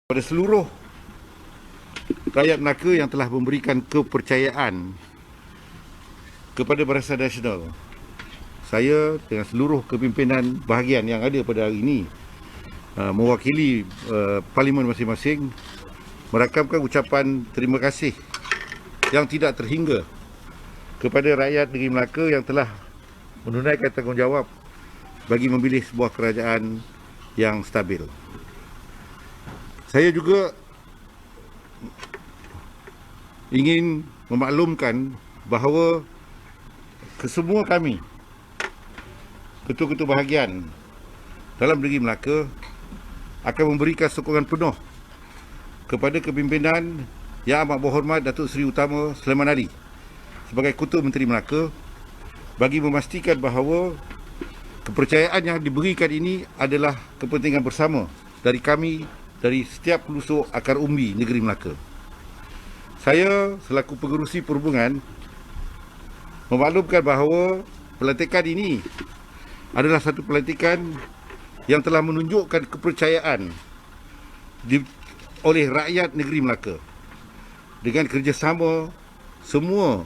Pada seluruh rakyat Melaka yang telah memberikan kepercayaan kepada Barisan Nasional, saya dengan seluruh kepimpinan bahagian yang ada pada hari ini mewakili parlimen masing-masing merakamkan ucapan terima kasih yang tidak terhingga kepada rakyat negeri Melaka yang telah menunaikan tanggungjawab bagi memilih sebuah kerajaan yang stabil. Saya juga ingin memaklumkan bahawa kesemua kami, ketua-ketua bahagian dalam negeri Melaka, akan memberikan sokongan penuh kepada kepimpinan Yang Amat Berhormat Datuk Seri Utama Sulaiman Ali sebagai Ketua Menteri Melaka bagi memastikan bahawa kepercayaan yang diberikan ini adalah kepentingan bersama dari kami, dari setiap pelusuk akar umbi negeri Melaka. Saya selaku pengerusi perhubungan memaklumkan bahawa pelantikan ini adalah satu pelantikan yang telah menunjukkan kepercayaan oleh rakyat negeri Melaka dengan kerjasama semua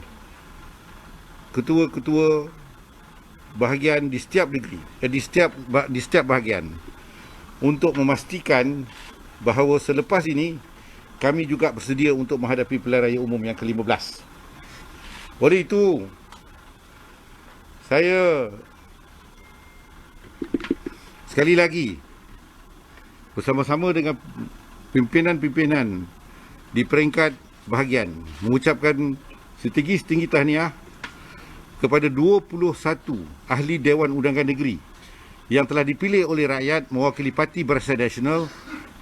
ketua-ketua bahagian di setiap negeri, di setiap bahagian untuk memastikan bahawa selepas ini kami juga bersedia untuk menghadapi pilihan raya umum yang ke-15. Oleh itu, saya sekali lagi bersama-sama dengan pimpinan-pimpinan di peringkat bahagian mengucapkan setinggi-tinggi tahniah kepada 21 ahli Dewan Undangan Negeri yang telah dipilih oleh rakyat mewakili Parti Barisan Nasional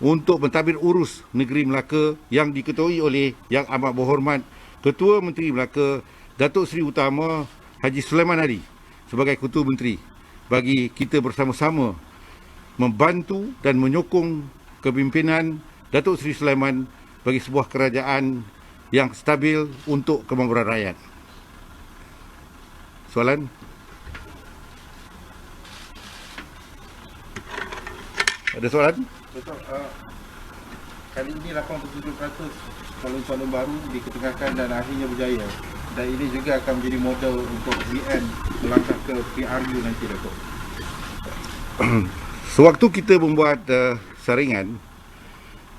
untuk mentadbir urus negeri Melaka yang diketuai oleh Yang Amat Berhormat Ketua Menteri Melaka Datuk Seri Utama Haji Sulaiman Ali sebagai Ketua Menteri, bagi kita bersama-sama membantu dan menyokong kepimpinan Datuk Seri Sulaiman bagi sebuah kerajaan yang stabil untuk kemakmuran rakyat. Soalan? Ada soalan? Betul. Kali ini 87% calon-calon baru diketengahkan dan akhirnya berjaya. Dan ini juga akan menjadi model untuk BN melangkah ke PRU nanti, Datuk. Sewaktu kita membuat saringan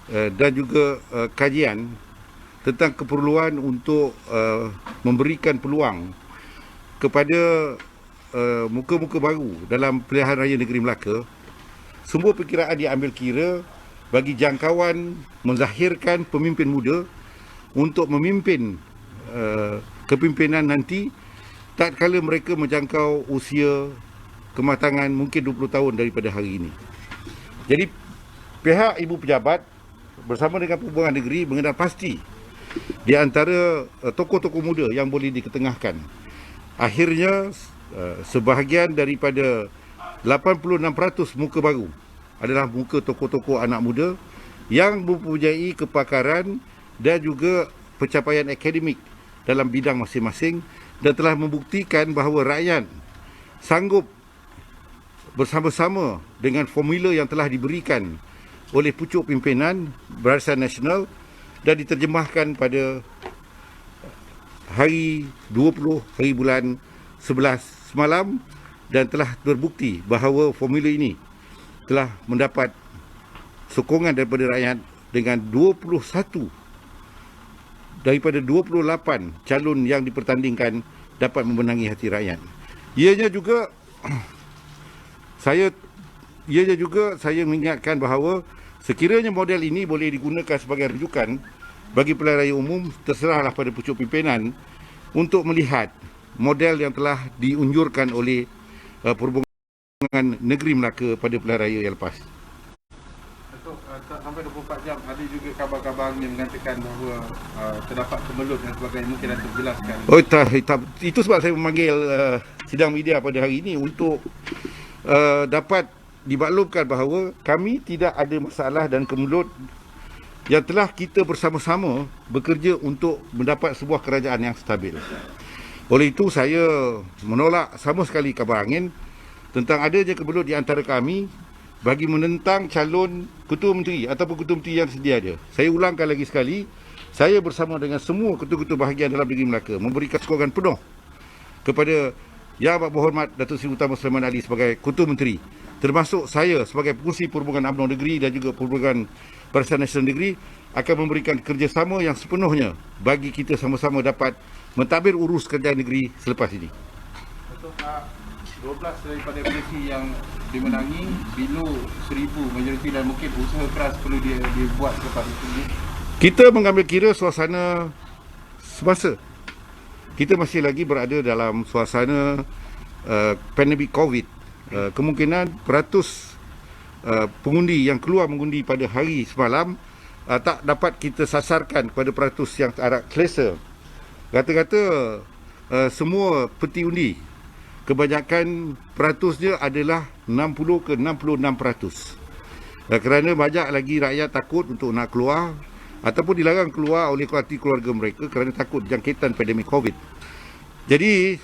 dan juga kajian tentang keperluan untuk memberikan peluang kepada muka-muka baru dalam pilihan raya negeri Melaka, semua perkiraan diambil kira bagi jangkauan menzahirkan pemimpin muda untuk memimpin kepimpinan nanti tatkala mereka menjangkau usia kematangan mungkin 20 tahun daripada hari ini. Jadi pihak ibu pejabat bersama dengan Perhubungan Negeri mengenal pasti di antara tokoh-tokoh muda yang boleh diketengahkan. Akhirnya sebahagian daripada 86% muka baru adalah muka tokoh-tokoh anak muda yang mempunyai kepakaran dan juga pencapaian akademik dalam bidang masing-masing dan telah membuktikan bahawa rakyat sanggup bersama-sama dengan formula yang telah diberikan oleh pucuk pimpinan Barisan Nasional dan diterjemahkan pada hari 20 hari bulan 11 semalam, dan telah terbukti bahawa formula ini telah mendapat sokongan daripada rakyat dengan 21 daripada 28 calon yang dipertandingkan dapat memenangi hati rakyat. Ianya juga saya mengingatkan bahawa sekiranya model ini boleh digunakan sebagai rujukan bagi pilihan raya umum, terserahlah pada pucuk pimpinan untuk melihat model yang telah diunjurkan oleh Perhubungan Negeri Melaka pada pilihan raya yang lepas. Datuk, sampai 24 jam ada juga kabar-kabar yang mengatakan bahawa terdapat kemelut dan sebagainya. Mungkin Datuk jelaskan. Oh, itu sebab saya memanggil sidang media pada hari ini untuk dapat dimaklumkan bahawa kami tidak ada masalah dan kemelut yang telah kita bersama-sama bekerja untuk mendapat sebuah kerajaan yang stabil. Oleh itu saya menolak sama sekali kabar angin tentang adanya kemelut di antara kami bagi menentang calon ketua menteri ataupun ketua menteri yang sedia ada. Saya ulangkan lagi sekali, saya bersama dengan semua ketua-ketua bahagian dalam Negeri Melaka memberikan sokongan penuh kepada Yang Amat Berhormat Datuk Seri Utama Sulaiman Ali sebagai ketua menteri, termasuk saya sebagai pengurusi perhubungan UMNO Negeri dan juga perhubungan Barisan Nasional Negeri akan memberikan kerjasama yang sepenuhnya bagi kita sama-sama dapat mentadbir urus kerjaan negeri selepas ini. Untuk 12 daripada polisi yang dimenangi, Bilo 1000 majoriti dan mungkin usaha keras perlu dibuat selepas itu. Kita mengambil kira suasana semasa. Kita masih lagi berada dalam suasana pandemik COVID. Kemungkinan peratus pengundi yang keluar mengundi pada hari semalam tak dapat kita sasarkan kepada peratus yang agak selesa. Kata-kata semua peti undi, kebanyakan peratusnya adalah 60 ke 66%. Kerana banyak lagi rakyat takut untuk nak keluar ataupun dilarang keluar oleh keluarga mereka kerana takut jangkitan pandemik COVID. Jadi,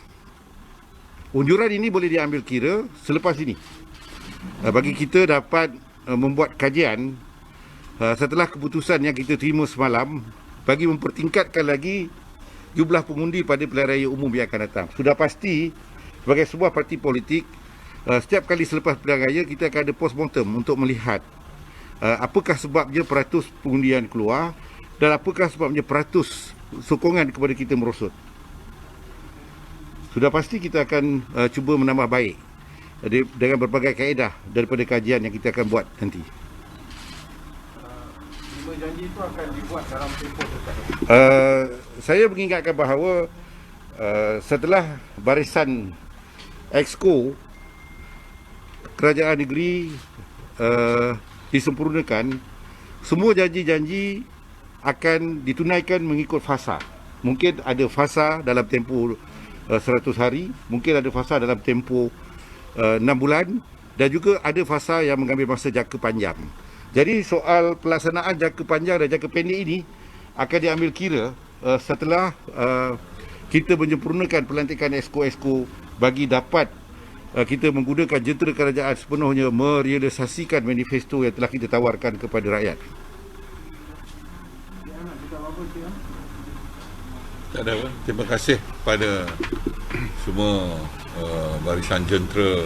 unjuran ini boleh diambil kira selepas ini. Bagi kita dapat membuat kajian setelah keputusan yang kita terima semalam bagi mempertingkatkan lagi jumlah pengundi pada pilihan raya umum yang akan datang. Sudah pasti sebagai sebuah parti politik, setiap kali selepas pilihan raya kita akan ada postmortem untuk melihat apakah sebabnya peratus pengundian keluar dan apakah sebabnya peratus sokongan kepada kita merosot. Sudah pasti kita akan cuba menambah baik dengan berbagai kaedah daripada kajian yang kita akan buat nanti. 5 janji itu akan dibuat dalam tempoh dekat. Saya mengingatkan bahawa setelah barisan Exco kerajaan negeri disempurnakan, semua janji-janji akan ditunaikan mengikut fasa. Mungkin ada fasa dalam tempoh 100 hari, mungkin ada fasa dalam tempoh 6 bulan dan juga ada fasa yang mengambil masa jangka panjang. Jadi soal pelaksanaan jangka panjang dan jangka pendek ini akan diambil kira setelah kita menyempurnakan pelantikan Exco bagi dapat kita menggunakan jentera kerajaan sepenuhnya merealisasikan manifesto yang telah kita tawarkan kepada rakyat. Tak ada apa. Terima kasih kepada semua barisan jentera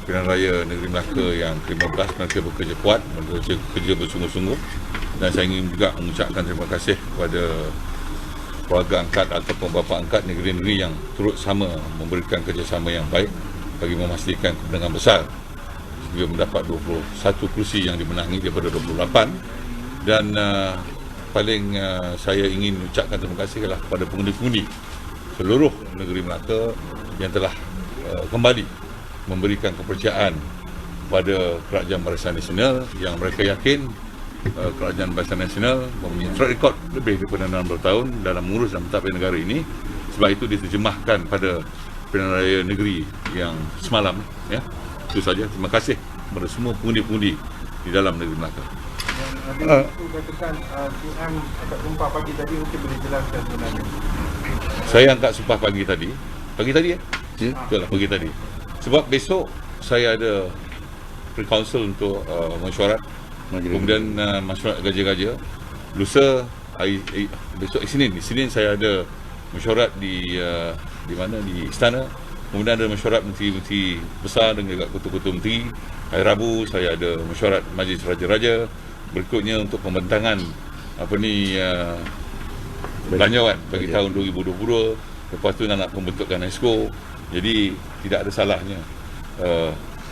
pilihan raya Negeri Melaka yang ke-15. Mereka bekerja kuat, bekerja bersungguh-sungguh, dan saya ingin juga mengucapkan terima kasih kepada keluarga angkat ataupun bapa angkat negeri-negeri yang turut sama memberikan kerjasama yang baik bagi memastikan kemenangan besar sehingga mendapat 21 kursi yang dimenangi daripada 28. Dan paling saya ingin ucapkan terima kasihlah kepada pengundi-pengundi seluruh negeri Melaka yang telah kembali memberikan kepercayaan pada Kerajaan Barisan Nasional yang mereka yakin Kerajaan Barisan Nasional mempunyai track record lebih daripada 60 tahun dalam mengurus dan mentadbir negara ini. Sebab itu diterjemahkan pada pilihan raya negeri yang semalam. Ya, itu saja. Terima kasih kepada semua pengundi-pengundi di dalam negeri Melaka. Yang itu katakan PM angkat sumpah pagi tadi, mungkin boleh jelaskan sebenarnya. Saya angkat sumpah pagi tadi. Pagi tadi ya? Ya. Betul lah, pagi tadi. Sebab besok saya ada pre-council untuk mesyuarat. Kemudian mesyuarat gaja-gaja. Lusa, besok Isnin saya ada mesyuarat di mana, di Istana. Kemudian ada mesyuarat menteri-menteri besar dan juga ketua-ketua menteri. Hari Rabu saya ada mesyuarat Majlis Raja-Raja. Berikutnya untuk pembentangan belanjawan bagi tahun 2022. Lepas tu nak pembentukan Exco. Jadi tidak ada salahnya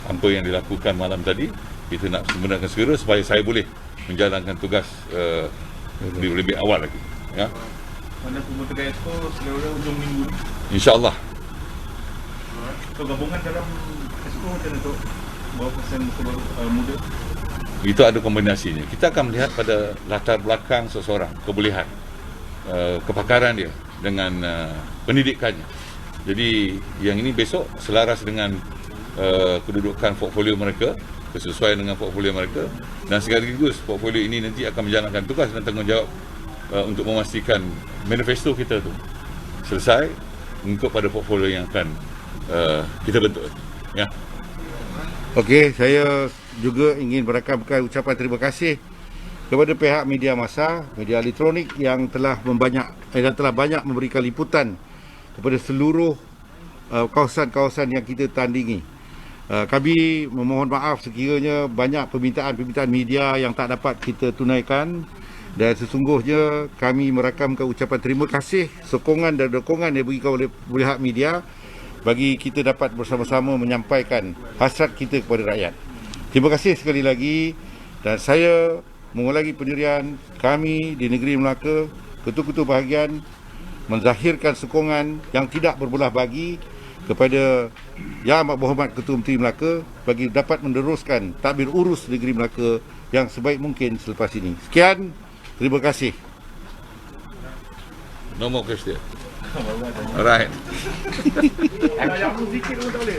apa yang dilakukan malam tadi kita nak sempurnakan segera supaya saya boleh menjalankan tugas lebih awal lagi. Ya. Mana pembentukan Exco selera hujung minggu ni? InsyaAllah. So gabungan dalam Exco macam tu, berapa persen muda? Itu ada kombinasinya. Kita akan melihat pada latar belakang seseorang, kebolehan, kepakaran dia dengan pendidikannya. Jadi yang ini besok selaras dengan kedudukan portfolio mereka, kesesuaian dengan portfolio mereka, dan sekaligus portfolio ini nanti akan menjalankan tugas dan tanggungjawab untuk memastikan manifesto kita tu selesai mengikut pada portfolio yang akan kita bentuk. Ya. Okey, saya juga ingin merakamkan ucapan terima kasih kepada pihak media massa, media elektronik yang telah banyak memberikan liputan kepada seluruh kawasan-kawasan yang kita tandingi. Kami memohon maaf sekiranya banyak permintaan media yang tak dapat kita tunaikan, dan sesungguhnya kami merakamkan ucapan terima kasih, sokongan dan dukungan yang diberikan oleh pihak media bagi kita dapat bersama-sama menyampaikan hasrat kita kepada rakyat. Terima kasih sekali lagi, dan saya mengulangi pendirian kami di negeri Melaka, ketua-ketua bahagian menzahirkan sokongan yang tidak berbelah bagi kepada Yang Amat Berhormat Ketua Menteri Melaka bagi dapat meneruskan tadbir urus negeri Melaka yang sebaik mungkin selepas ini. Sekian, terima kasih. No more question. Alright. Yang sikit pun tak boleh.